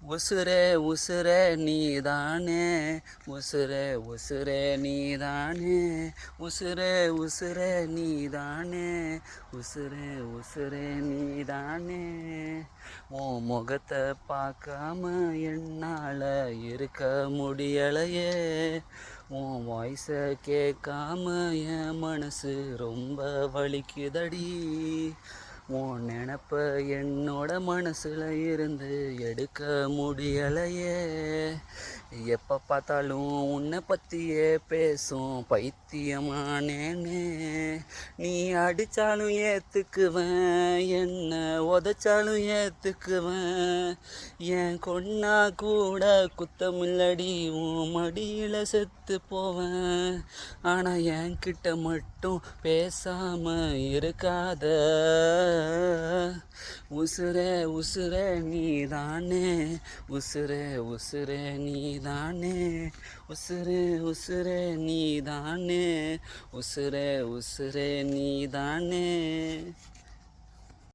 உசுரே உசுரே நீதானே, உசுரே உசுரே நீதானே, உசுரே உசுரே நீதானே, உசுரே உசுரே நீதானே. உன் முகத்தை பார்க்காம என்னால் இருக்க முடியலையே, உன் வாய்ஸை கேட்காம என் மனசு ரொம்ப வலிக்குதடி. உன் நினப்ப என்னோட மனசுல இருந்து எடுக்க முடியலையே. எப்போ பார்த்தாலும் உன்னை பற்றியே பேசும் பைத்தியமானேன்னு. நீ அடித்தாலும் ஏற்றுக்குவேன், என்ன உதைச்சாலும் ஏற்றுக்குவேன். என் கொன்னா கூட குத்தமில்லடி, உன் மடியில் செத்து போவேன். ஆனால் என்கிட்ட மட்டும் பேசாம இருக்காத. உசுரே உசுரே நீதானே, உசுரே உசுரே நீதானே, உசுரே உசுரே நீதானே, உசுரே உசுரே நீதானே.